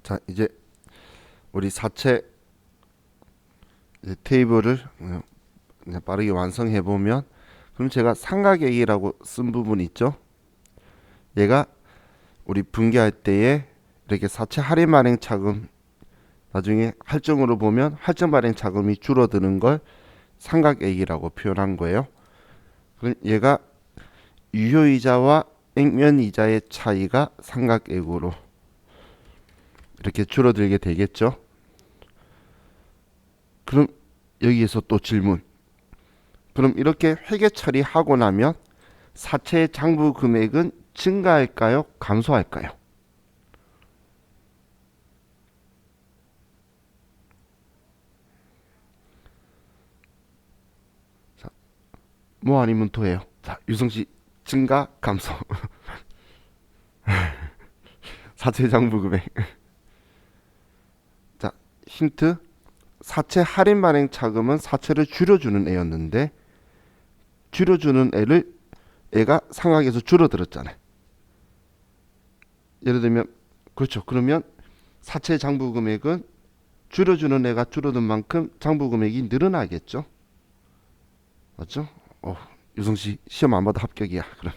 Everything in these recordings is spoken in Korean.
자, 이제 우리 사채 이제 테이블을 그냥 빠르게 완성해 보면, 그럼 제가 삼각액이라고 쓴 부분 있죠? 얘가 우리 분개할 때에 이렇게 사채 할인 발행 차금, 나중에 할증으로 보면 할증 발행 차금이 줄어드는 걸 삼각액이라고 표현한 거예요. 그럼 얘가 유효이자와 액면이자의 차이가 삼각액으로 이렇게 줄어들게 되겠죠. 그럼 여기에서 또 질문. 그럼 이렇게 회계 처리하고 나면 사채의 장부 금액은 증가할까요? 감소할까요? 자, 뭐 아니면 도예요. 자, 유성 씨, 증가, 감소. 사채 장부 금액. 자, 힌트. 사채 할인 발행 차금은 사채를 줄여주는 애였는데, 줄여주는 애가 상각에서 줄어들었잖아요. 예를 들면, 그렇죠. 그러면 사채 장부 금액은 줄여주는 애가 줄어든 만큼 장부 금액이 늘어나겠죠. 맞죠? 유성 씨 시험 안 봐도 합격이야. 그럼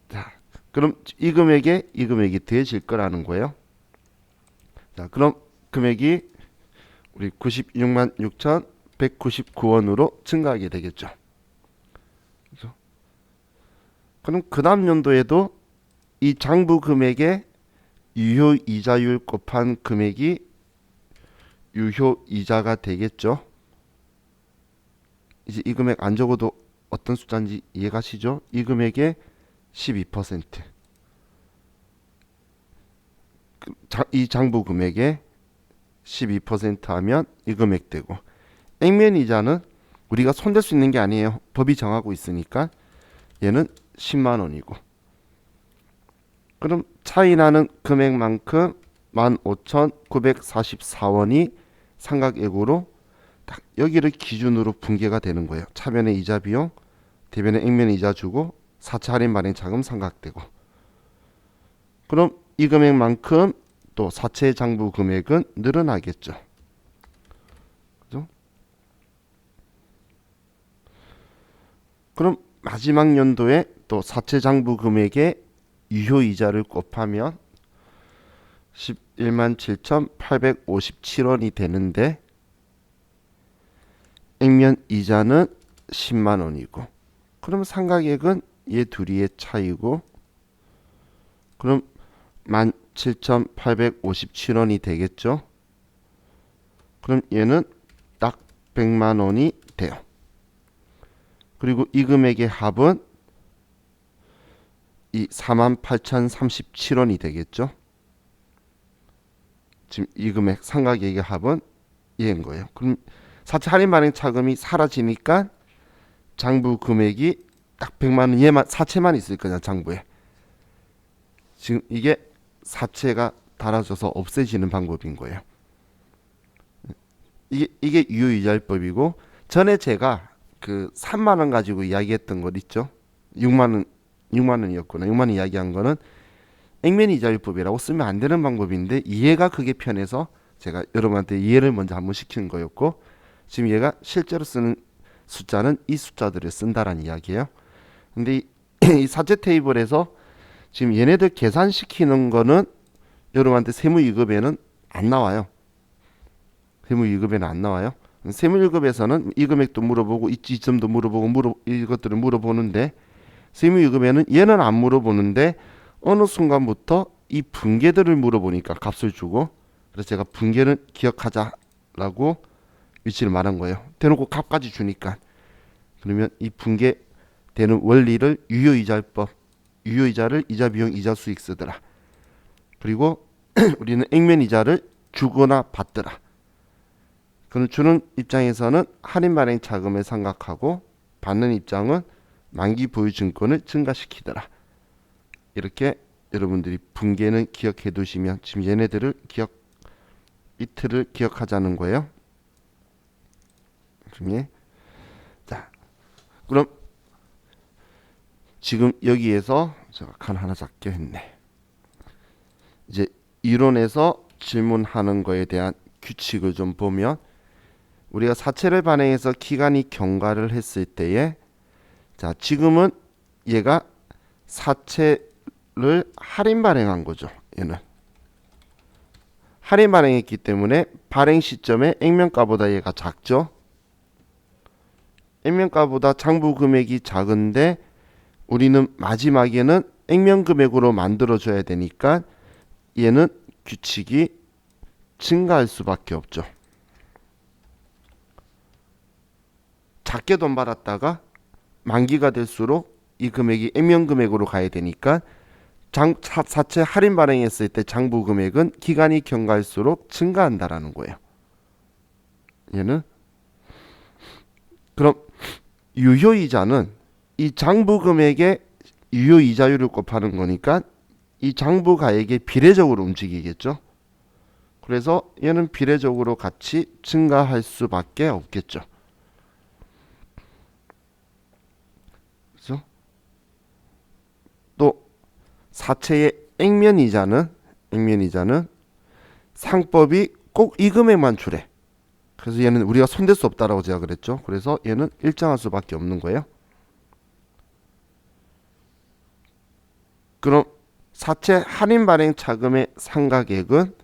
자, 그럼 이 금액이 더해질 거라는 거예요. 자, 그럼 금액이 우리 96만 6,199원으로 증가하게 되겠죠. 그죠? 그럼 그 다음 연도에도 이 장부 금액의 유효 이자율 곱한 금액이 유효 이자가 되겠죠. 이제 이 금액 안 적어도 어떤 숫자인지 이해가시죠? 이 금액의 12%. 이 장부 금액의 12% 하면 이 금액 되고, 액면 이자는 우리가 손댈 수 있는 게 아니에요. 법이 정하고 있으니까 얘는 10만 원이고. 그럼 차이 나는 금액만큼 15,944원이 삼각액으로 딱 여기를 기준으로 분개가 되는 거예요. 차변의 이자 비용, 대변의 액면 이자 주고, 4차 할인 발행 자금 삼각되고. 그럼 이 금액만큼 또 사채 장부 금액은 늘어나겠죠. 그죠? 그럼 마지막 연도에 또 사채 장부 금액의 유효 이자를 곱하면 11만 7,857원이 되는데, 액면 이자는 10만 원이고, 그럼 상각액은 얘 둘이의 차이고, 그럼 17,857원이 되겠죠. 그럼 얘는 딱 100만 원이 돼요. 그리고 이 금액의 합은 이 48,037원이 되겠죠. 지금 이 금액 삼각액의 합은 얘인 거예요. 그럼 사채 할인 발행 차금이 사라지니까 장부 금액이 딱 100만 원, 얘만 사채만 있을 거냐, 장부에. 지금 이게 사채가 달아져서 없애지는 방법인 거예요. 이게 유효이자율법이고, 전에 제가 그 3만 원 가지고 이야기했던 것 있죠. 6만 원이었구나. 6만 원 이야기한 거는 액면 이자율법이라고 쓰면 안 되는 방법인데, 이해가 그게 편해서 제가 여러분한테 이해를 먼저 한번 시키는 거였고, 지금 얘가 실제로 쓰는 숫자는 이 숫자들을 쓴다라는 이야기예요. 근데 이 사채 테이블에서 지금 얘네들 계산시키는 거는 여러분한테 세무이급에는 안 나와요. 세무이급에는 안 나와요. 세무이급에서는 이 금액도 물어보고 이 지점도 물어보고 이것들을 물어보는데, 세무이급에는 얘는 안 물어보는데 어느 순간부터 이 분계들을 물어보니까 값을 주고, 그래서 제가 분계는 기억하자라고 위치를 말한 거예요. 대놓고 값까지 주니까. 그러면 이 분계되는 원리를 유효이자율법, 유효이자를 이자 비용 이자 수익 쓰더라. 그리고 우리는 액면 이자를 주거나 받더라. 그럼 주는 입장에서는 할인 발행 차금을 생각하고, 받는 입장은 만기 보유 증권을 증가시키더라. 이렇게 여러분들이 분계는 기억해 두시면, 지금 얘네들을 이틀을 기억하자는 거예요. 중에 자, 그럼 지금 여기에서 제가 칸 하나 작게 했네. 이제 이론에서 질문하는 거에 대한 규칙을 좀 보면 우리가 사채를 발행해서 기간이 경과를 했을 때에 자 지금은 얘가 사채를 할인 발행한 거죠. 얘는 할인 발행했기 때문에 발행 시점에 액면가보다 얘가 작죠. 액면가보다 장부 금액이 작은데 우리는 마지막에는 액면 금액으로 만들어줘야 되니까 얘는 규칙이 증가할 수밖에 없죠. 작게 돈 받았다가 만기가 될수록 이 금액이 액면 금액으로 가야 되니까 사채 할인 발행했을 때 장부 금액은 기간이 경과할수록 증가한다라는 거예요. 얘는 그럼 유효이자는 이 장부 금액의 유효이자율을 곱하는 거니까 이 장부 가액에 비례적으로 움직이겠죠. 그래서 얘는 비례적으로 같이 증가할 수밖에 없겠죠. 그렇죠? 또 사채의 액면이자는 상법이 꼭 이 금액만 주래. 그래서 얘는 우리가 손댈 수 없다라고 제가 그랬죠. 그래서 얘는 일정할 수밖에 없는 거예요. 그럼 사채 할인 발행 차금의 상각액은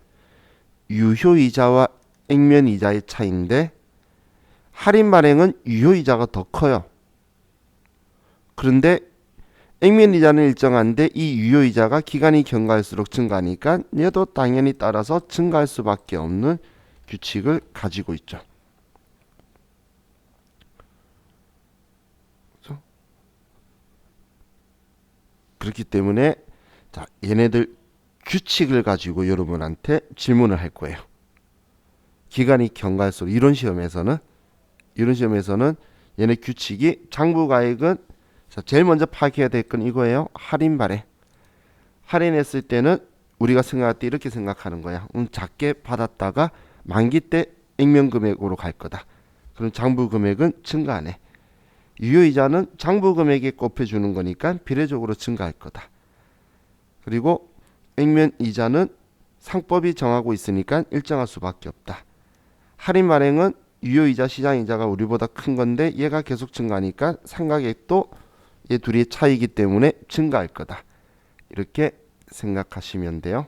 유효이자와 액면이자의 차이인데 할인 발행은 유효이자가 더 커요. 그런데 액면이자는 일정한데 이 유효이자가 기간이 경과할수록 증가하니까 얘도 당연히 따라서 증가할 수밖에 없는 규칙을 가지고 있죠. 그렇죠? 그렇기 때문에 자, 얘네들 규칙을 가지고 여러분한테 질문을 할 거예요. 기간이 경과할수록 이론 시험에서는 얘네 규칙이 장부가액은 자, 제일 먼저 파악해야 될 건 이거예요. 할인 발행. 할인했을 때는 우리가 생각할 때 이렇게 생각하는 거야. 작게 받았다가 만기 때 액면 금액으로 갈 거다. 그럼 장부 금액은 증가하네. 유효이자는 장부 금액에 곱해주는 거니까 비례적으로 증가할 거다. 그리고 액면 이자는 상법이 정하고 있으니까 일정할 수밖에 없다. 할인 발행은 유효이자 시장이자가 우리보다 큰 건데 얘가 계속 증가하니까 상각액도 얘 둘이 차이기 때문에 증가할 거다. 이렇게 생각하시면 돼요.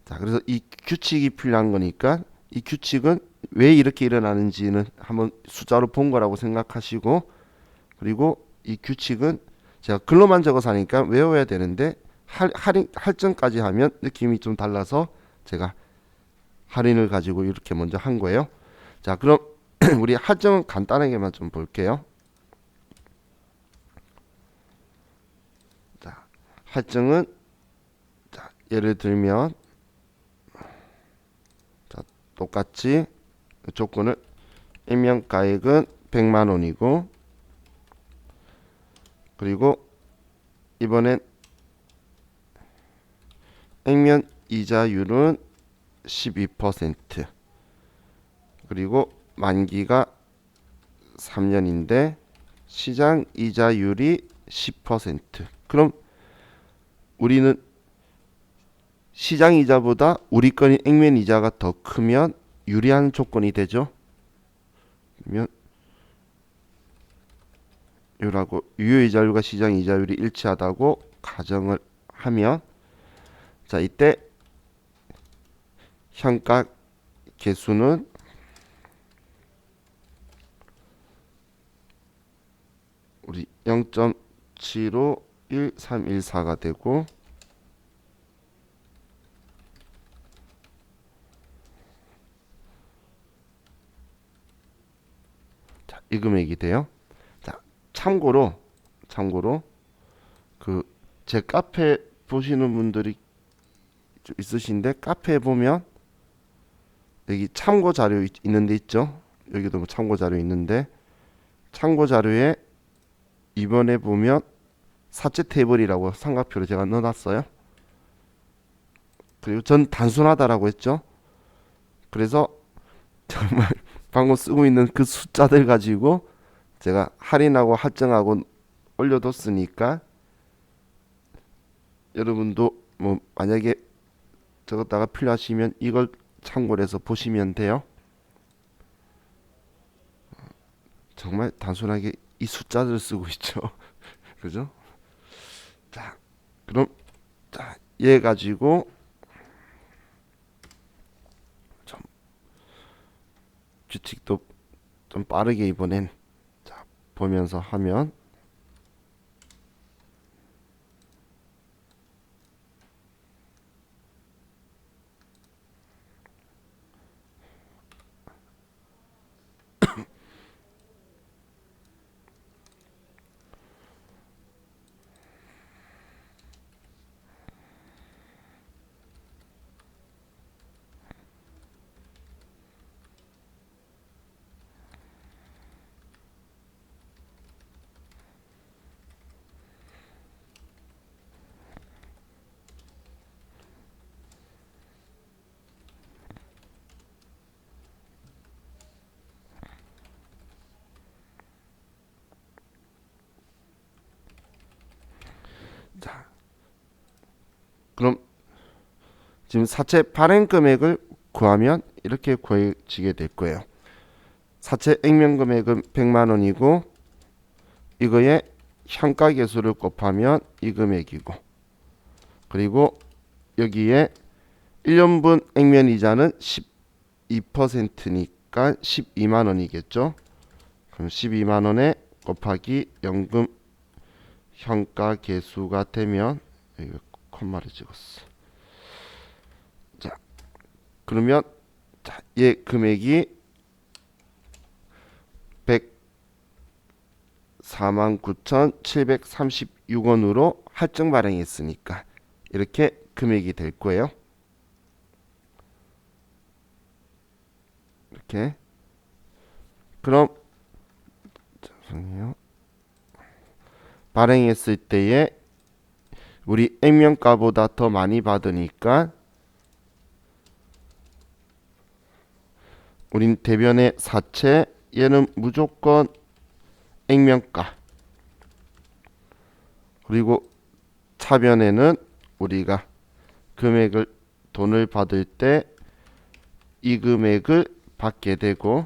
자, 그래서 이 규칙이 필요한 거니까 이 규칙은 왜 이렇게 일어나는지는 한번 숫자로 본 거라고 생각하시고 그리고 이 규칙은 제가 글로만 적어서 하니까 외워야 되는데 할증까지 하면 느낌이 좀 달라서 제가 할인을 가지고 이렇게 먼저 한 거예요. 자, 그럼 우리 할증은 간단하게만 좀 볼게요. 자, 할증은 자, 예를 들면 자, 똑같이 조건을 액면가액은 100만 원이고 그리고 이번엔 액면 이자율은 12% 그리고 만기가 3년인데 시장 이자율이 10%. 그럼 우리는 시장 이자보다 우리 건인 액면 이자가 더 크면 유리한 조건이 되죠. 그러면 요라고 유효이자율과 시장 이자율이 일치하다고 가정을 하면 자 이때 현가 계수는 우리 0.751314가 되고 자, 이 금액이 돼요. 자, 참고로 그 제 카페 보시는 분들이 좀 있으신데 카페에 보면 여기 참고 자료 있는데 있죠. 여기도 뭐 참고 자료 있는데 참고 자료에 이번에 보면 사채 테이블이라고 삼각표를 제가 넣어놨어요. 그리고 전 단순하다라고 했죠. 그래서 정말 방금 쓰고 있는 그 숫자들 가지고 제가 할인하고 할증하고 올려뒀으니까 여러분도 뭐 만약에 적었다가 필요하시면 이걸 참고를 해서 보시면 돼요. 정말 단순하게 이 숫자를 쓰고 있죠. 그죠? 자, 그럼 자, 얘 가지고 좀 규칙도 좀 빠르게 이번엔 자, 보면서 하면 자, 그럼 지금 사채 발행 금액을 구하면 이렇게 구해지게 될 거예요. 사채 액면 금액은 100만 원이고 이거에 현가 계수를 곱하면 이 금액이고 그리고 여기에 1년분 액면 이자는 12%니까 12만 원이겠죠. 그럼 12만 원에 곱하기 연금 현가 계수가 되면 이거 콤마를 찍었어. 자, 그러면 자, 얘 금액이 149,736원으로 할증 발행했으니까 이렇게 금액이 될 거예요. 이렇게. 그럼 죄송해요. 발행했을 때에 우리 액면가보다 더 많이 받으니까 우린 대변의 사채 얘는 무조건 액면가 그리고 차변에는 우리가 금액을 돈을 받을 때 이 금액을 받게 되고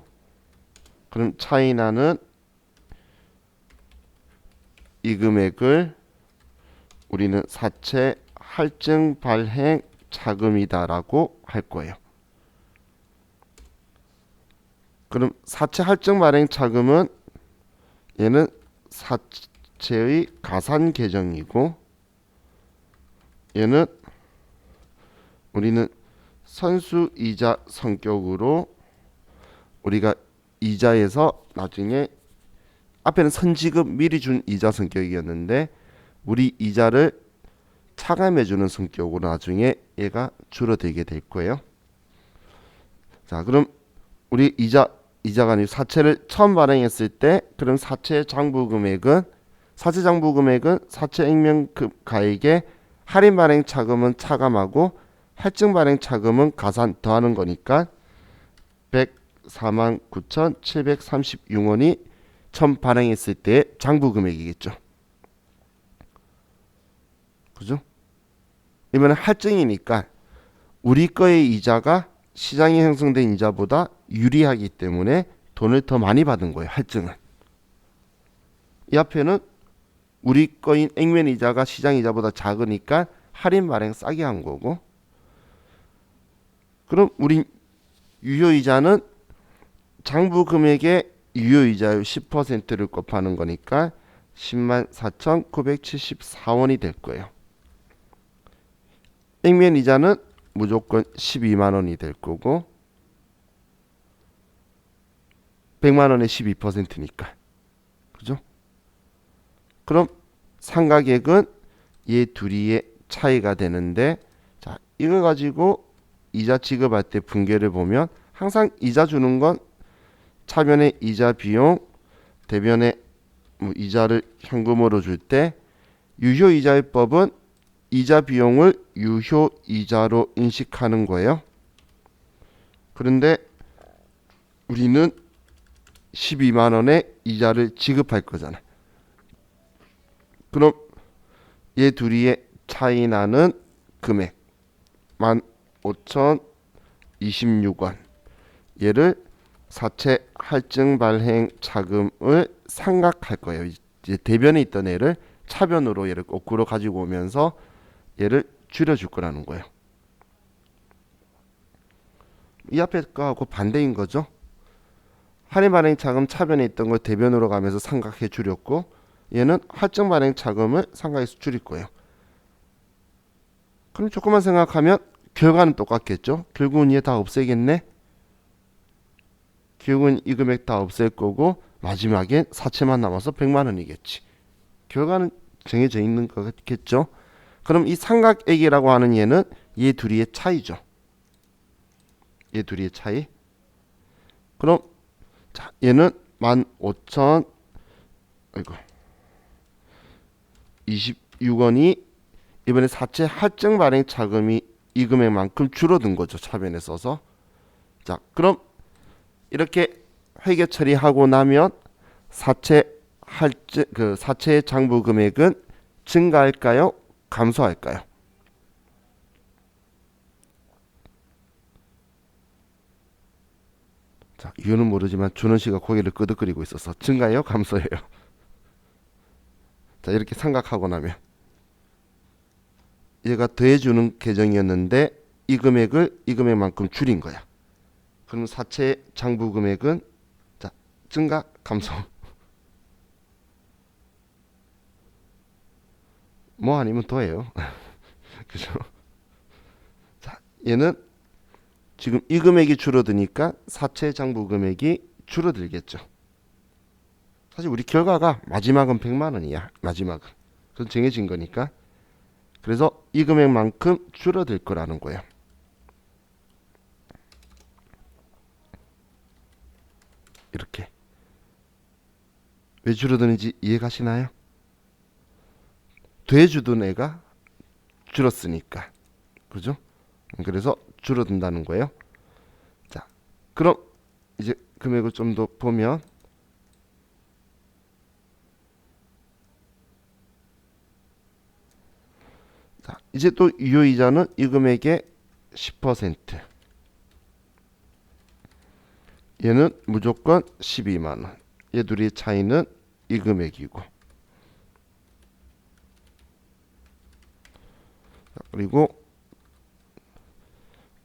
그럼 차이나는 이 금액을 우리는 사채 할증 발행 자금이다라고 할 거예요. 그럼 사채 할증 발행 자금은 얘는 사채의 가산 계정이고 얘는 우리는 선수이자 성격으로 우리가 이자에서 나중에 앞에는 선지급 미리 준 이자 성격이었는데 우리 이자를 차감해주는 성격으로 나중에 얘가 줄어들게 될 거예요. 자, 그럼 우리 이자가 아니고 사채를 처음 발행했을 때 그럼 사채 장부 금액은 사채 액면 가액에 할인 발행 차금은 차감하고 할증 발행 차금은 가산 더하는 거니까 149,736원이 처음 발행했을 때의 장부 금액이겠죠. 그죠? 이번엔 할증이니까 우리 거의 이자가 시장에 형성된 이자보다 유리하기 때문에 돈을 더 많이 받은 거예요. 할증은. 이 앞에는 우리 거인 액면 이자가 시장 이자보다 작으니까 할인 발행 싸게 한 거고 그럼 우리 유효이자는 장부 금액의 유효이자율 10%를 곱하는 거니까 104,974원이 될 거예요. 액면 이자는 무조건 12만 원이 될 거고 100만 원의 12%니까. 그죠? 그럼 상가액은 얘 둘이의 차이가 되는데 자, 이거 가지고 이자 지급할 때 분계를 보면 항상 이자 주는 건 차변의 이자 비용, 대변의 이자를 현금으로 줄 때 유효이자율법은 이자 비용을 유효이자로 인식하는 거예요. 그런데 우리는 12만 원의 이자를 지급할 거잖아. 그럼 얘 둘이의 차이 나는 금액 15,026원 얘를 사채 할증 발행 차금을 상각할 거예요. 이제 대변에 있던 애를 차변으로 얘를 거꾸로 가지고 오면서 얘를 줄여줄 거라는 거예요. 이 앞에 거하고 반대인 거죠. 할인 발행 차금 차변에 있던 걸 대변으로 가면서 상각해 줄였고 얘는 할증 발행 차금을 상각해서 줄일 거예요. 그럼 조금만 생각하면 결과는 똑같겠죠. 결국은 얘 다 없애겠네. 결국은 이 금액 다 없앨 거고 마지막엔 사채만 남아서 100만 원이겠지. 결과는 정해져 있는 거겠죠. 그럼 이 삼각액이라고 하는 얘는 얘 둘이의 차이죠. 얘 둘이의 차이. 그럼 자, 얘는 15,000 아이고 26원이 이번에 사채 할증 발행 차금이 이 금액만큼 줄어든 거죠. 차변에 써서. 자, 그럼 이렇게 회계 처리하고 나면 사채 할증 사채 장부 금액은 증가할까요? 감소할까요? 자, 이유는 모르지만 준원 씨가 고개를 끄덕거리고 있어서 증가해요? 감소해요? 자, 이렇게 생각하고 나면 얘가 더해주는 계정이었는데 이 금액을 이 금액만큼 줄인 거야. 그럼 사채 장부 금액은 자, 증가, 감소. 뭐 아니면 더해요. 그죠? 자, 얘는 지금 이 금액이 줄어드니까 사채 장부 금액이 줄어들겠죠. 사실 우리 결과가 마지막은 100만 원이야. 마지막은. 그건 정해진 거니까. 그래서 이 금액만큼 줄어들 거라는 거예요. 이렇게. 왜 줄어드는지 이해가시나요? 돼주던 애가 줄었으니까. 그죠? 그래서 줄어든다는 거예요. 자, 그럼 이제 금액을 좀 더 보면 자, 이제 또 유효이자는 이 금액의 10%. 얘는 무조건 12만 원. 얘 둘의 차이는 이 금액이고. 그리고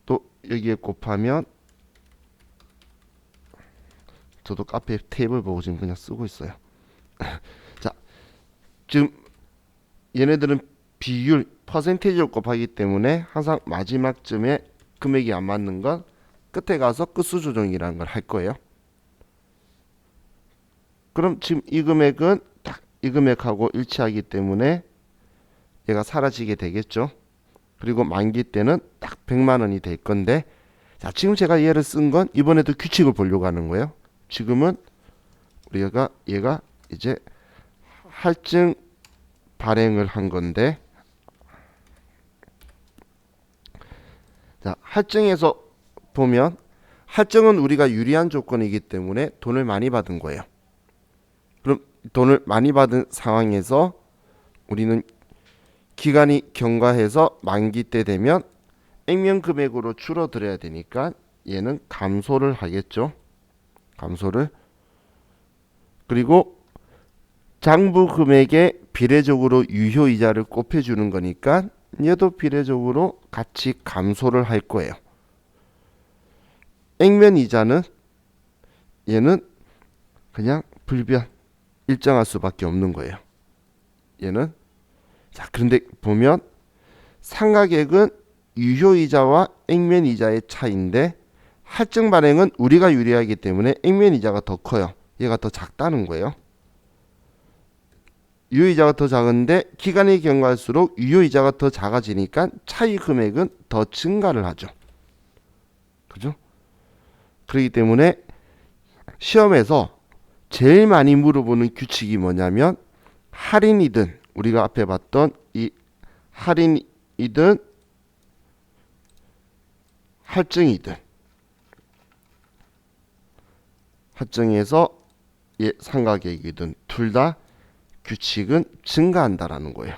또 여기에 곱하면 저도 카페 테이블 보고 지금 그냥 쓰고 있어요. 자, 지금 얘네들은 비율, 퍼센테이지로 곱하기 때문에 항상 마지막쯤에 금액이 안 맞는 건 끝에 가서 끝수 조정이라는 걸 할 거예요. 그럼 지금 이 금액은 딱 이 금액하고 일치하기 때문에 얘가 사라지게 되겠죠. 그리고 만기 때는 딱 100만 원이 될 건데 자, 지금 제가 얘를 쓴 건 이번에도 규칙을 보려고 하는 거예요. 지금은 우리가 얘가 이제 할증 발행을 한 건데 자, 할증에서 보면 할증은 우리가 유리한 조건이기 때문에 돈을 많이 받은 거예요. 그럼 돈을 많이 받은 상황에서 우리는 기간이 경과해서 만기 때 되면 액면 금액으로 줄어들어야 되니까 얘는 감소를 하겠죠. 감소를. 그리고 장부 금액에 비례적으로 유효이자를 곱해주는 거니까 얘도 비례적으로 같이 감소를 할 거예요. 액면 이자는 얘는 그냥 불변 일정할 수밖에 없는 거예요. 얘는 자, 그런데 보면 상각액은 유효이자와 액면이자의 차이인데 할증 발행은 우리가 유리하기 때문에 액면이자가 더 커요. 얘가 더 작다는 거예요. 유효이자가 더 작은데 기간이 경과할수록 유효이자가 더 작아지니까 차이 금액은 더 증가를 하죠. 그죠? 그렇기 때문에 시험에서 제일 많이 물어보는 규칙이 뭐냐면 할인이든 우리가 앞에 봤던 이 할인이든 할증이든 할증에서 상각액이든 둘 다 규칙은 증가한다라는 거예요.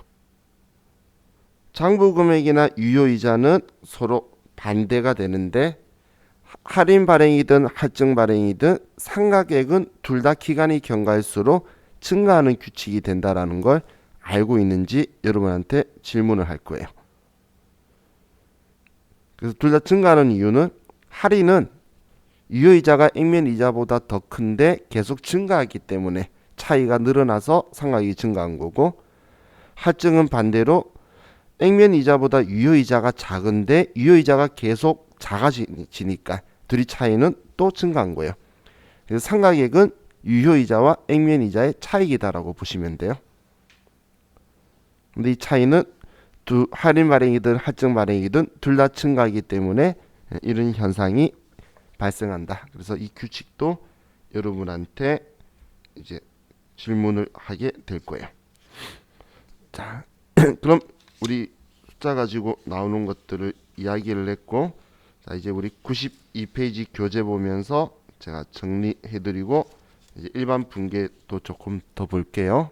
장부 금액이나 유효 이자는 서로 반대가 되는데 할인 발행이든 할증 발행이든 상각액은 둘 다 기간이 경과할수록 증가하는 규칙이 된다라는 걸 알고 있는지 여러분한테 질문을 할 거예요. 그래서 둘 다 증가하는 이유는 할인은 유효이자가 액면이자보다 더 큰데 계속 증가하기 때문에 차이가 늘어나서 상각이 증가한 거고, 할증은 반대로 액면이자보다 유효이자가 작은데 유효이자가 계속 작아지니까 둘이 차이는 또 증가한 거예요. 그래서 상각액은 유효이자와 액면이자의 차익이다라고 보시면 돼요. 근데 이 차이는 할인 발행이든 할증 발행이든 둘 다 증가하기 때문에 이런 현상이 발생한다. 그래서 이 규칙도 여러분한테 이제 질문을 하게 될 거예요. 자, 그럼 우리 숫자 가지고 나오는 것들을 이야기를 했고, 자 이제 우리 92페이지 교재 보면서 제가 정리해드리고 이제 일반 분계도 조금 더 볼게요.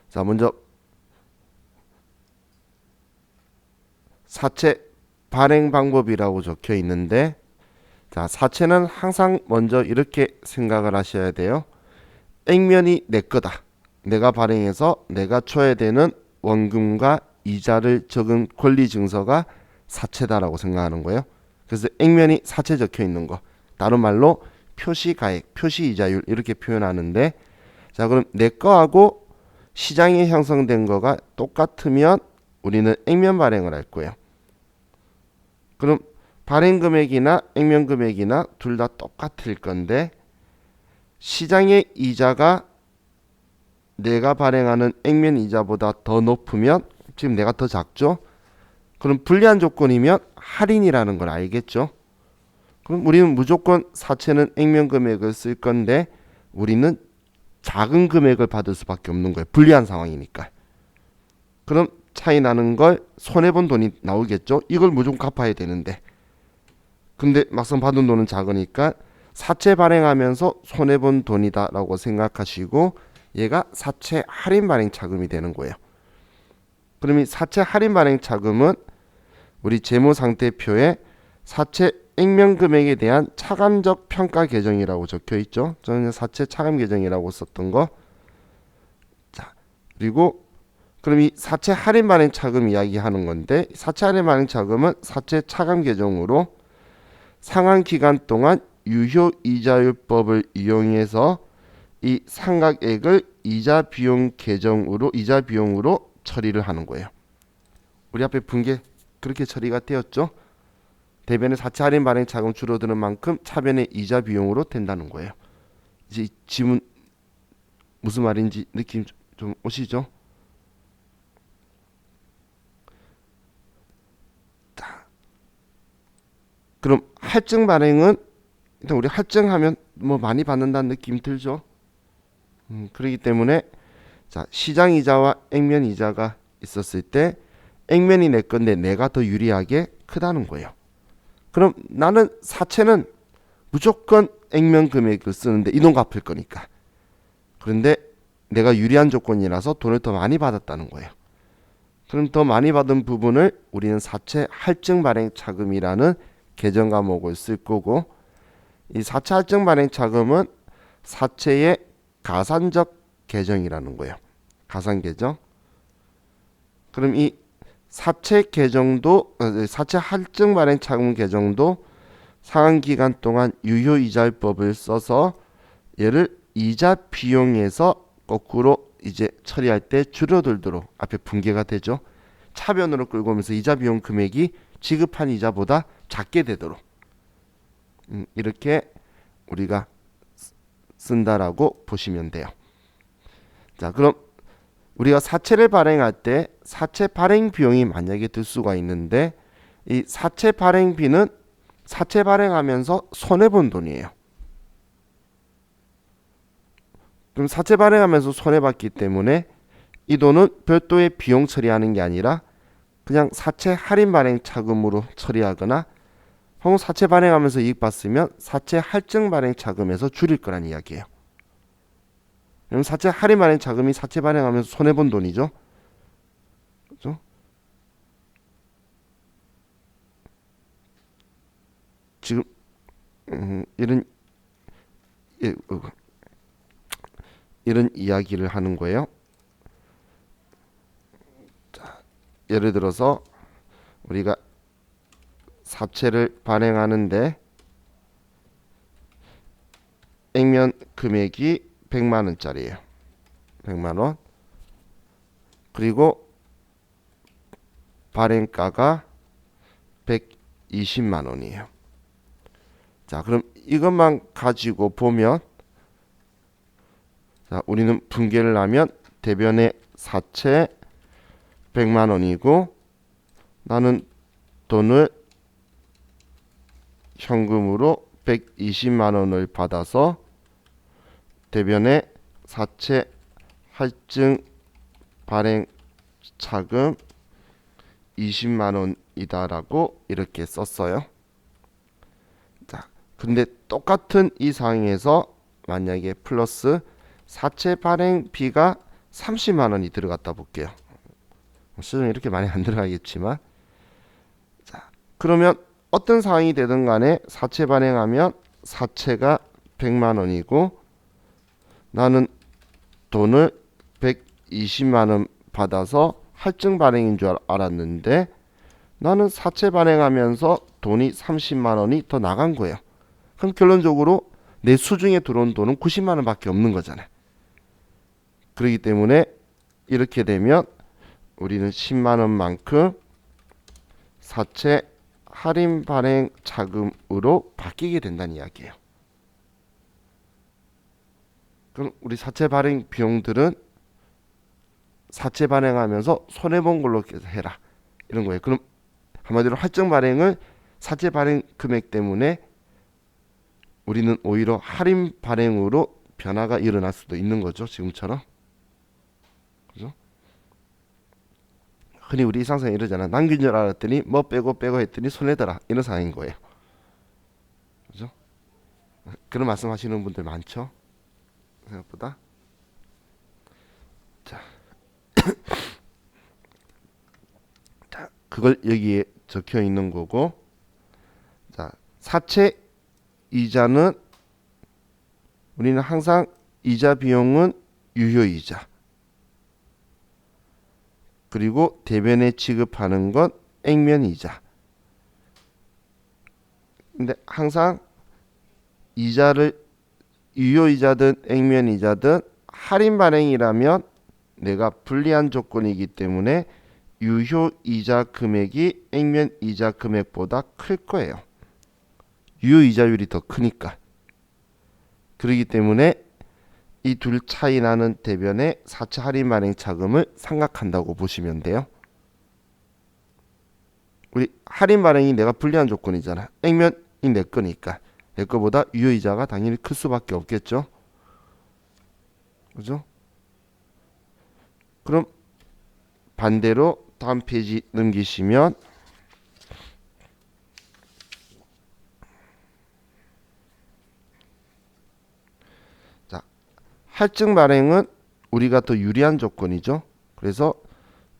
자, 먼저 사채 발행 방법이라고 적혀 있는데, 자, 사채는 항상 먼저 이렇게 생각을 하셔야 돼요. 액면이 내 거다. 내가 발행해서 내가 줘야 되는 원금과 이자를 적은 권리 증서가 사채다라고 생각하는 거예요. 그래서 액면이 사채 적혀 있는 거, 다른 말로 표시가액, 표시이자율 이렇게 표현하는데, 자 그럼 내 거하고 시장에 형성된 거가 똑같으면 우리는 액면 발행을 할 거예요. 그럼 발행 금액이나 액면 금액이나 둘 다 똑같을 건데, 시장의 이자가 내가 발행하는 액면 이자보다 더 높으면 지금 내가 더 작죠? 그럼 불리한 조건이면 할인이라는 걸 알겠죠? 그럼 우리는 무조건 사채는 액면 금액을 쓸 건데 우리는 작은 금액을 받을 수밖에 없는 거예요. 불리한 상황이니까. 그럼 차이 나는 걸 손해본 돈이 나오겠죠? 이걸 무조건 갚아야 되는데, 근데 막상 받은 돈은 작으니까 사채 발행하면서 손해본 돈이다 라고 생각하시고 얘가 사채 할인 발행 차금이 되는 거예요. 그럼 이 사채 할인 발행 차금은 우리 재무상태표에 사채 액면 금액에 대한 차감적 평가 계정이라고 적혀 있죠. 저는 사채 차감 계정이라고 썼던 거. 자, 그리고 그럼 이 사채 할인 발행 차금 이야기하는 건데, 사채 할인 발행 차금은 사채 차감 계정으로 상한 기간 동안 유효 이자율법을 이용해서 이 상각액을 이자 비용 계정으로 이자 비용으로 처리를 하는 거예요. 우리 앞에 분계 그렇게 처리가 되었죠. 대변의 사채 할인 발행 차금 줄어드는 만큼 차변의 이자 비용으로 된다는 거예요. 이제 이 지문 무슨 말인지 느낌 좀 오시죠? 자, 그럼 할증 발행은 일단 우리 할증하면 뭐 많이 받는다는 느낌 들죠? 그렇기 때문에 자, 시장 이자와 액면 이자가 있었을 때 액면이 내 건데 내가 더 유리하게 크다는 거예요. 그럼 나는 사채는 무조건 액면 금액을 쓰는데 이 돈 갚을 거니까. 그런데 내가 유리한 조건이라서 돈을 더 많이 받았다는 거예요. 그럼 더 많이 받은 부분을 우리는 사채 할증 발행 차금이라는 계정 과목을 쓸 거고, 이 사채 할증 발행 차금은 사채의 가산적 계정이라는 거예요. 가산 계정. 그럼 이 사채 계정도 사채 할증 발행 차금 계정도 상한 기간 동안 유효 이자율법을 써서 얘를 이자 비용에서 거꾸로 이제 처리할 때 줄어들도록 앞에 분계가 되죠. 차변으로 끌고 오면서 이자 비용 금액이 지급한 이자보다 작게 되도록 이렇게 우리가 쓴다라고 보시면 돼요. 자, 그럼 우리가 사채를 발행할 때 사채 발행 비용이 만약에 들 수가 있는데, 이 사채 발행비는 사채 발행하면서 손해본 돈이에요. 그럼 사채 발행하면서 손해봤기 때문에 이 돈은 별도의 비용 처리하는 게 아니라 그냥 사채 할인 발행 차금으로 처리하거나 혹은 사채 발행하면서 이익 봤으면 사채 할증 발행 차금에서 줄일 거란 이야기예요. 그럼 사채 할인 발행 차금이 사채 발행하면서 손해 본 돈이죠. 그렇죠? 지금 이런 예, 이런 이야기를 하는 거예요. 자, 예를 들어서 우리가 사채를 발행하는데 액면 금액이 100만 원짜리예요. 100만 원. 그리고 발행가가 120만 원이에요. 자, 그럼 이것만 가지고 보면 자, 우리는 분개를 하면 대변의 사채 100만 원이고 나는 돈을 현금으로 120만 원을 받아서 대변의 사채 할증 발행 차금 20만 원이다라고 이렇게 썼어요. 자, 근데 똑같은 이 상황에서 만약에 플러스 사채 발행비가 30만 원이 들어갔다 볼게요. 수정이 이렇게 많이 안 들어가겠지만 자, 그러면 어떤 상황이 되든 간에 사채 발행하면 사채가 100만 원이고 나는 돈을 120만 원 받아서 할증 발행인 줄 알았는데 나는 사채 발행하면서 돈이 30만 원이 더 나간 거예요. 그럼 결론적으로 내 수중에 들어온 돈은 90만 원밖에 없는 거잖아요. 그렇기 때문에 이렇게 되면 우리는 10만 원만큼 사채 할인 발행 자금으로 바뀌게 된다는 이야기예요. 그럼 우리 사채 발행 비용들은 사채 발행하면서 손해본 걸로 해라 이런 거예요. 그럼 한마디로 할증 발행을 사채 발행 금액 때문에 우리는 오히려 할인 발행으로 변화가 일어날 수도 있는 거죠. 지금처럼. 그죠? 흔히 우리 일상생활에 이러잖아. 남긴 줄 알았더니 뭐 빼고 했더니 손해더라. 이런 상황인 거예요. 그죠? 그런 말씀 하시는 분들 많죠. 생각보다. 자, 자, 그걸 여기에 적혀 있는 거고. 자, 사채 이자는 우리는 항상 이자 비용은 유효이자 그리고 대변에 지급하는 건 액면이자. 근데 항상 이자를 유효이자든 액면이자든 할인 발행이라면 내가 불리한 조건이기 때문에 유효이자 금액이 액면이자 금액보다 클 거예요. 유효이자율이 더 크니까. 그렇기 때문에 이 둘 차이 나는 대변에 사채 할인 발행 차금을 삼각한다고 보시면 돼요. 우리 할인 발행이 내가 불리한 조건이잖아. 액면이 내 거니까. 내 거보다 유효이자가 당연히 클 수밖에 없겠죠. 그죠? 그럼 반대로 다음 페이지 넘기시면 자, 할증 발행은 우리가 더 유리한 조건이죠. 그래서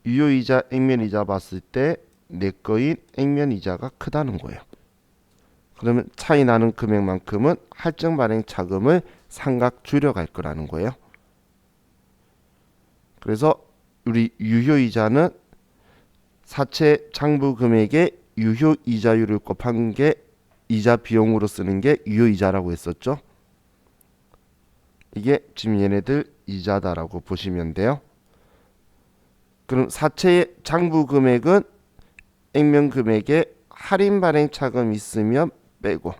유효이자, 액면이자 봤을 때 내 거인 액면이자가 크다는 거예요. 그러면 차이 나는 금액만큼은 할증 발행 차금을 삼각 줄여갈 거라는 거예요. 그래서 우리 유효이자는 사채 장부 금액의 유효이자율을 곱한 게 이자 비용으로 쓰는 게 유효이자라고 했었죠. 이게 지금 얘네들 이자다라고 보시면 돼요. 그럼 사채의 장부 금액은 액면 금액에 할인 발행 차금 있으면 빼고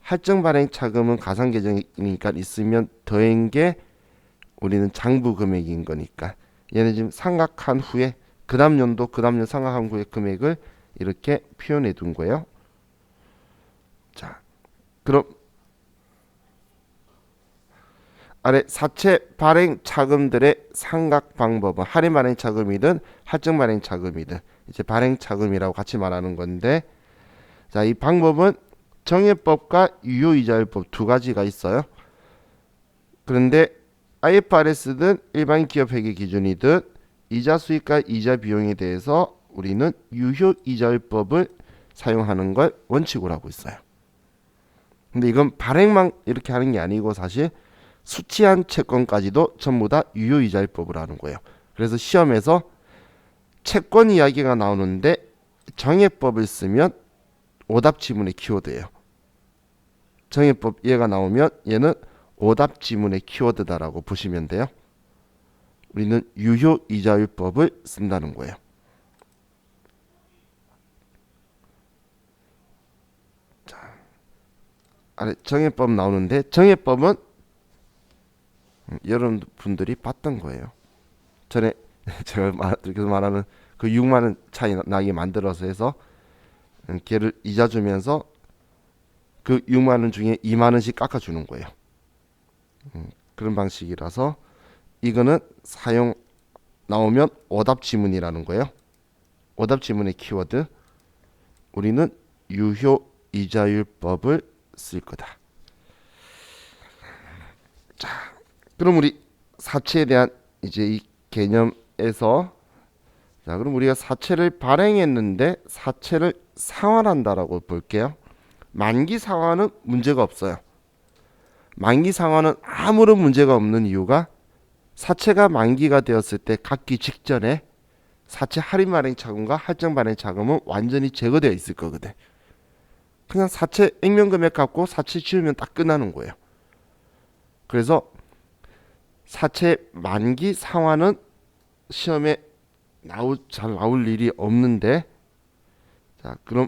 할증 발행 차금은 가상 계정이니까 있으면 더한 게 우리는 장부 금액인 거니까 얘는 지금 삼각한 후에 그 다음 연도 삼각한 후에 금액을 이렇게 표현해 둔 거예요. 자, 그럼 아래 사채 발행 차금들의 삼각 방법은 할인 발행 차금이든 할증 발행 차금이든 이제 발행 차금이라고 같이 말하는 건데, 자, 이 방법은 정해법과 유효이자율법 두 가지가 있어요. 그런데 IFRS든 일반 기업 회계 기준이든 이자 수익과 이자 비용에 대해서 우리는 유효이자율법을 사용하는 걸 원칙으로 하고 있어요. 근데 이건 발행만 이렇게 하는 게 아니고 사실 수취한 채권까지도 전부 다 유효이자율법으로 하는 거예요. 그래서 시험에서 채권 이야기가 나오는데 정해법을 쓰면 오답 지문의 키워드예요. 정해법 얘가 나오면 얘는 오답 지문의 키워드다라고 보시면 돼요. 우리는 유효이자율법을 쓴다는 거예요. 자, 아래 정해법 나오는데 정해법은 여러분들이 봤던 거예요. 전에 제가 말하는 그 6만 원 차이 나게 만들어서 해서 걔를 이자 주면서 그 6만 원 중에 2만 원씩 깎아주는 거예요. 그런 방식이라서 이거는 사용 나오면 오답 지문이라는 거예요. 오답 지문의 키워드 우리는 유효이자율법을 쓸 거다. 자, 그럼 우리 사채에 대한 이제 이 개념에서 자, 그럼 우리가 사채를 발행했는데 사채를 상환한다라고 볼게요. 만기 상환은 문제가 없어요. 만기 상환은 아무런 문제가 없는 이유가 사채가 만기가 되었을 때 갚기 직전에 사채 할인 발행 차금과 할증 발행 차금은 완전히 제거되어 있을 거거든. 그냥 사채 액면 금액 갚고 사채 지우면 딱 끝나는 거예요. 그래서 사채 만기 상환은 시험에 잘 나올 일이 없는데, 자, 그럼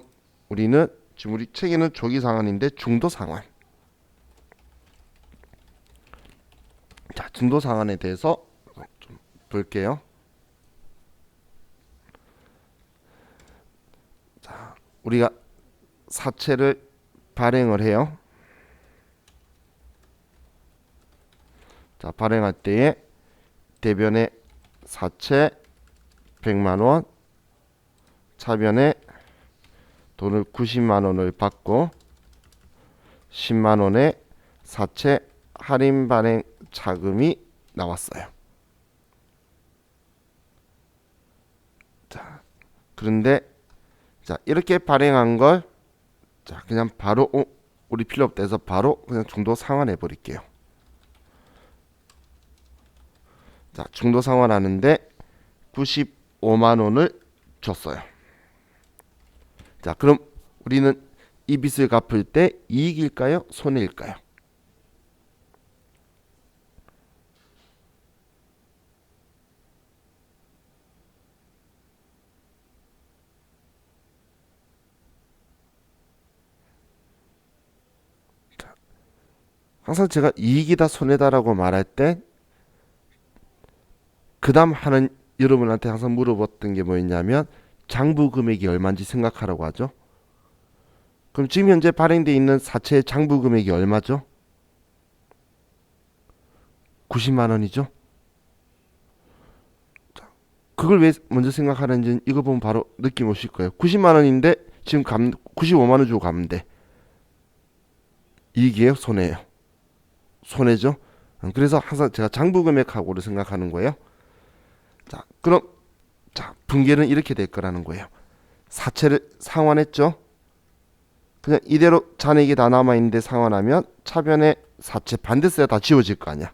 우리는 지금 우리 책에는 조기 상환인데 중도 상환. 자, 중도 상환에 대해서 좀 볼게요. 자, 우리가 사채를 발행을 해요. 자, 발행할 때에 대변에 사채 100만 원, 차변에 돈을 90만 원을 받고 10만 원의 사채 할인 발행 차금이 나왔어요. 자, 그런데 자, 이렇게 발행한 걸 자, 그냥 바로 우리 필요 없다 해서 바로 그냥 중도 상환해 버릴게요. 자, 중도 상환하는데 95만 원을 줬어요. 자, 그럼 우리는 이 빚을 갚을 때 이익일까요? 손해일까요? 자, 항상 제가 이익이다 손해다라고 말할 때 그 다음 하는 여러분한테 항상 물어봤던 게 뭐였냐면 장부 금액이 얼마인지 생각하라고 하죠. 그럼 지금 현재 발행되어 있는 사채의 장부 금액이 얼마죠? 90만 원이죠. 자, 그걸 왜 먼저 생각하는지 이거 보면 바로 느낌 오실 거예요. 90만 원인데 지금 95만 원 주고 가면 돼. 이익이에요? 손해예요? 손해죠. 그래서 항상 제가 장부 금액하고를 생각하는 거예요. 자, 그럼 자, 분계는 이렇게 될 거라는 거예요. 사채를 상환했죠. 그냥 이대로 잔액이 다 남아있는데 상환하면 차변에 사채 반대세가 다 지워질 거 아니야.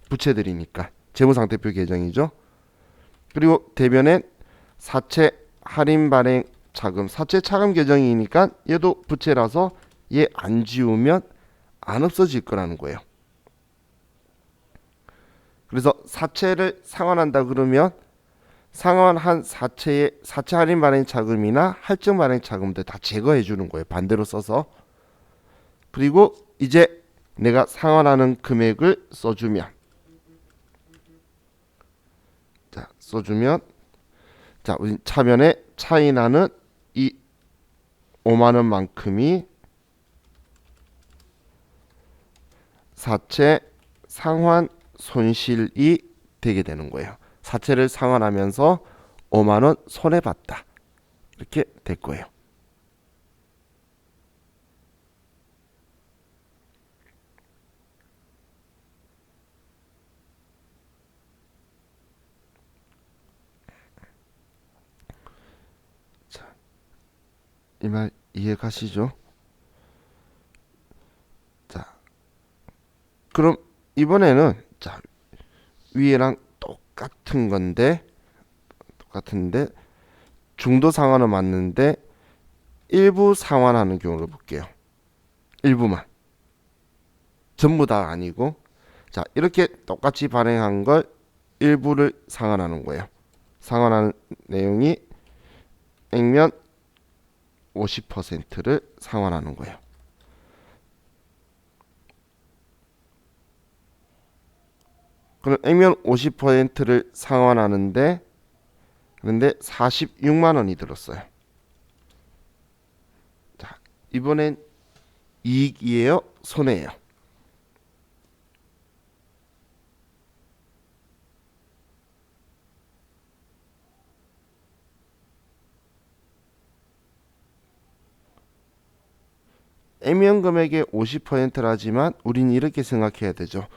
부채들이니까. 재무상태표 계정이죠. 그리고 대변엔 사채 할인 발행 차금, 사채 차금 계정이니까 얘도 부채라서 얘 안 지우면 안 없어질 거라는 거예요. 그래서 사채를 상환한다 그러면 상환한 사채의 사채 할인 발행 차금이나 할증 발행 차금들 다 제거해 주는 거예요. 반대로 써서. 그리고 이제 내가 상환하는 금액을 써주면 자, 써주면 자, 우리 차변에 차이 나는 이 5만 원만큼이 사채 상환 손실이 되게 되는 거예요. 사채를 상환하면서 5만 원 손해봤다. 이렇게 될 거예요. 자, 이 말 이해 가시죠? 자, 그럼 이번에는 자, 위에랑 똑같은데 중도 상환은 맞는데 일부 상환하는 경우를 볼게요. 일부만. 전부 다 아니고. 자, 이렇게 똑같이 발행한 걸 일부를 상환하는 거예요. 상환하는 내용이 액면 50%를 상환하는 거예요. 그럼 액면 50%를 상환하는데 그런데 46만 원이 들었어요. 자, 이번엔 이익이에요? 손해예요? 액면 금액의 50%라지만 우린 이렇게 생각해야 되죠.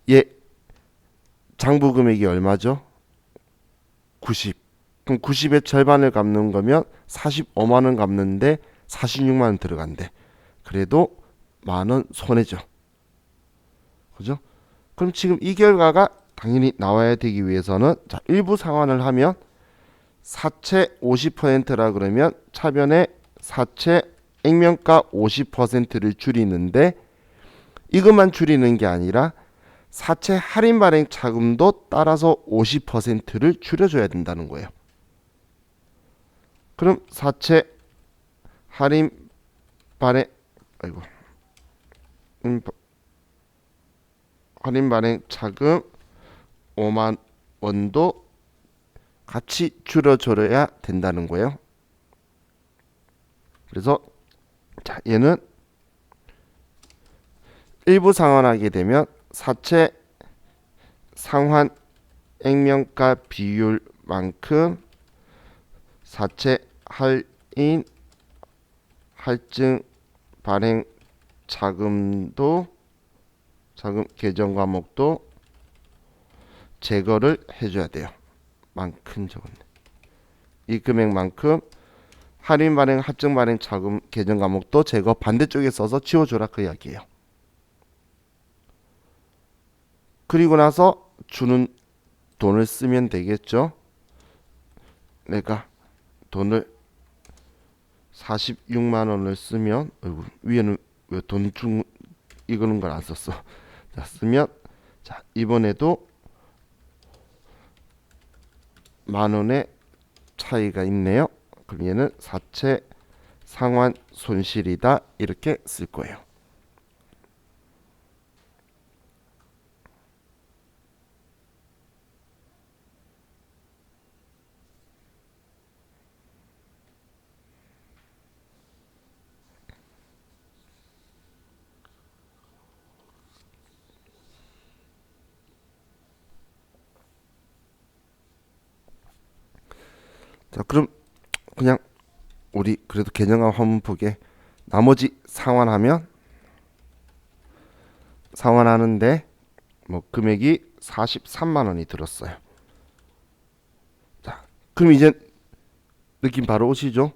얘 장부 금액이 얼마죠? 90. 그럼 90의 절반을 갚는 거면 45만 원 갚는데 46만 원 들어간대. 그래도 만 원 손해죠. 그죠? 그럼 지금 이 결과가 당연히 나와야 되기 위해서는 자, 일부 상환을 하면 사채 50%라 그러면 차변에 사채 액면가 50%를 줄이는데 이것만 줄이는 게 아니라 사채 할인 발행 차금도 따라서 50%를 줄여줘야 된다는 거예요. 그럼 사채 할인 발행 아이고 할인 발행 차금 5만 원도 같이 줄여줘야 된다는 거예요. 그래서 자, 얘는 일부 상환하게 되면 사채 상환 액면가 비율만큼 사채 할인 할증 발행 자금 계정 과목도 제거를 해줘야 돼요. 만큼 적었네. 이 금액만큼 할인 발행 할증 발행 자금 계정 과목도 제거 반대쪽에 써서 지워줘라 그 이야기예요. 그리고 나서 주는 돈을 쓰면 되겠죠. 내가 돈을 46만 원을 쓰면 어이구, 위에는 왜 돈 중 이거는 걸 안 썼어. 자, 쓰면 자, 이번에도 만 원의 차이가 있네요. 그럼 얘는 사채 상환 손실이다 이렇게 쓸 거예요. 자, 그럼 그냥 우리 그래도 개념감 한번 보게. 나머지 상환하는데 뭐 금액이 43만 원이 들었어요. 자, 그럼 이제 느낌 바로 오시죠?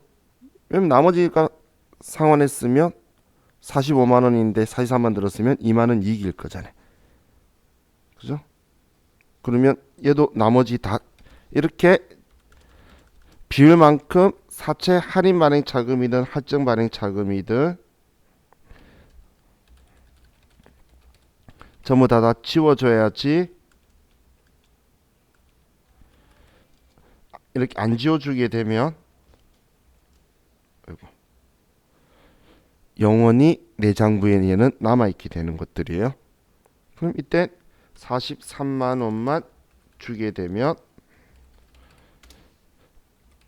왜냐면 나머지가 상환했으면 45만 원인데 43만 들었으면 2만 원 이익일 거잖아요. 그죠? 그러면 얘도 나머지 다 이렇게 비율만큼 사채 할인 발행 자금이든 할증 발행 자금이든 전부 다 지워줘야지. 이렇게 안 지워주게 되면 영원히 내장부에 얘는 남아있게 되는 것들이에요. 그럼 이때 43만 원만 주게 되면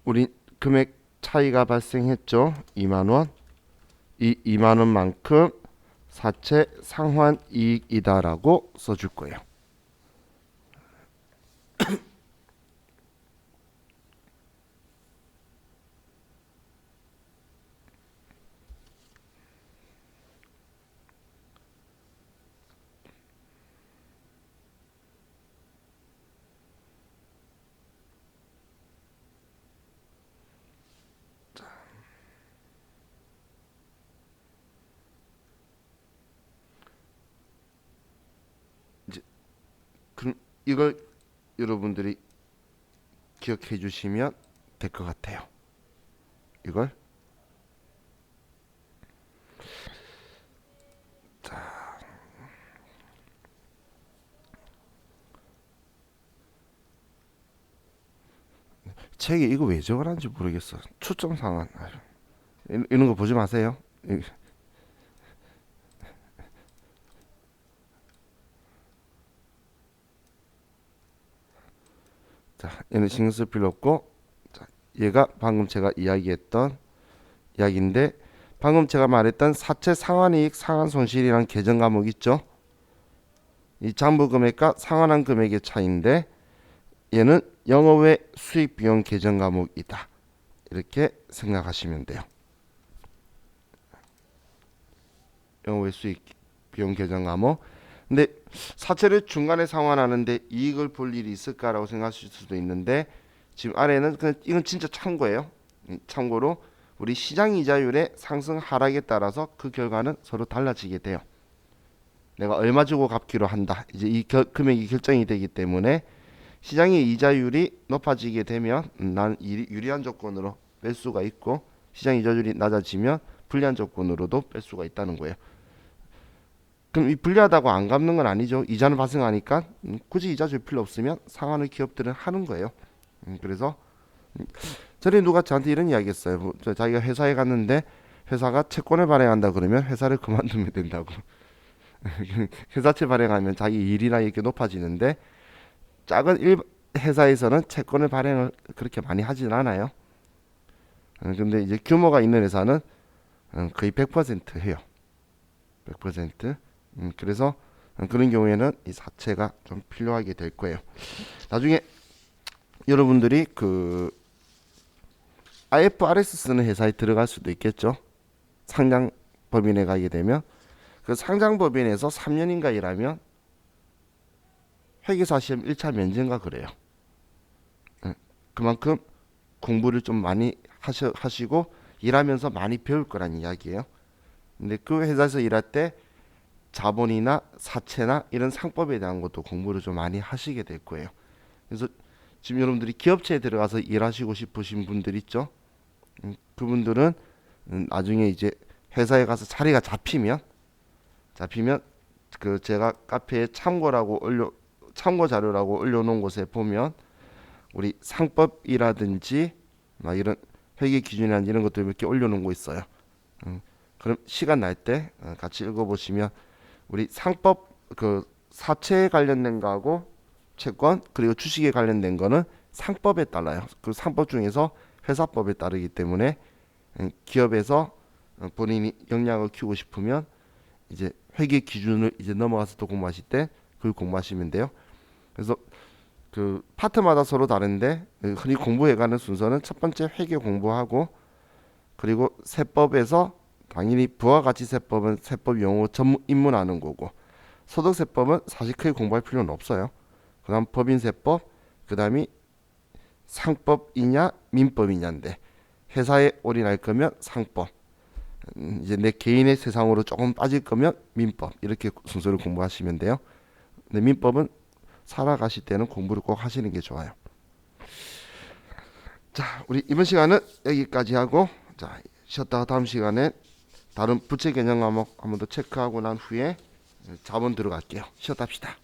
우린 금액 차이가 발생했죠. 2만 원. 이 2만 원만큼 사채 상환 이익이다라고 써줄 거예요. 그럼 이걸 여러분들이 기억해 주시면 될 것 같아요. 이걸 책에 이거 왜 적어놨는지 모르겠어. 초점 상한 이런 거 보지 마세요. 자, 얘는 신경 쓸 필요 없고, 자, 얘가 방금 제가 이야기했던 이야기인데, 방금 제가 말했던 사채 상환이익 상환손실이라는 계정 과목 있죠. 이 장부금액과 상환한 금액의 차이인데, 얘는 영업외 수익 비용 계정 과목이다. 이렇게 생각하시면 돼요. 영업외 수익 비용 계정 과목. 근데 사채를 중간에 상환하는데 이익을 볼 일이 있을까라고 생각하실 수도 있는데, 지금 아래는 그냥 이건 진짜 참고예요. 참고로 우리 시장 이자율의 상승 하락에 따라서 그 결과는 서로 달라지게 돼요. 내가 얼마 주고 갚기로 한다. 이제 이 금액이 결정이 되기 때문에 시장의 이자율이 높아지게 되면 난 유리한 조건으로 뺄 수가 있고, 시장 이자율이 낮아지면 불리한 조건으로도 뺄 수가 있다는 거예요. 그럼 이 불리하다고 안 갚는 건 아니죠. 이자는 발생하니까 굳이 이자 줄 필요 없으면 상환을 기업들은 하는 거예요. 그래서 전에 누가 저한테 이런 이야기 했어요. 자기가 회사에 갔는데 회사가 채권을 발행한다 그러면 회사를 그만두면 된다고. 회사채 발행하면 자기 일이나 이렇게 높아지는데, 작은 회사에서는 채권을 발행을 그렇게 많이 하진 않아요. 근데 이제 규모가 있는 회사는 거의 100% 해요. 100%. 그래서 그런 경우에는 이 사채가 좀 필요하게 될 거예요. 나중에 여러분들이 그 IFRS 쓰는 회사에 들어갈 수도 있겠죠. 상장 법인에 가게 되면 그 상장 법인에서 3년인가 일하면 회계사 시험 1차 면제인가 그래요. 그만큼 공부를 좀 많이 하시고 일하면서 많이 배울 거란 이야기예요. 근데 그 회사에서 일할 때 자본이나 사채나 이런 상법에 대한 것도 공부를 좀 많이 하시게 될 거예요. 그래서 지금 여러분들이 기업체에 들어가서 일하시고 싶으신 분들 있죠. 그분들은 나중에 이제 회사에 가서 자리가 잡히면 그 제가 카페에 참고 자료라고 올려놓은 곳에 보면 우리 상법이라든지 막 이런 회계 기준이나 이런 것들 몇 개 올려놓은 거 있어요. 그럼 시간 날 때 같이 읽어보시면 우리 상법 그 사채에 관련된 거하고 채권 그리고 주식에 관련된 거는 상법에 따라요. 그 상법 중에서 회사법에 따르기 때문에 기업에서 본인이 역량을 키우고 싶으면 이제 회계 기준을 이제 넘어가서 또 공부하실 때 그걸 공부하시면 돼요. 그래서 그 파트마다 서로 다른데 흔히 공부해가는 순서는 첫 번째 회계 공부하고, 그리고 세법에서 당연히 부가가치세법은 세법 용어 전문 입문하는 거고, 소득세법은 사실 크게 공부할 필요는 없어요. 그다음 법인세법, 그다음이 상법이냐 민법이냐인데 회사에 올인할 거면 상법, 이제 내 개인의 세상으로 조금 빠질 거면 민법, 이렇게 순서를 공부하시면 돼요. 근데 민법은 살아가실 때는 공부를 꼭 하시는 게 좋아요. 자, 우리 이번 시간은 여기까지 하고, 자, 쉬었다가 다음 시간에 다른 부채 개념 과목 한 번 더 체크하고 난 후에 자본 들어갈게요. 쉬었다 합시다.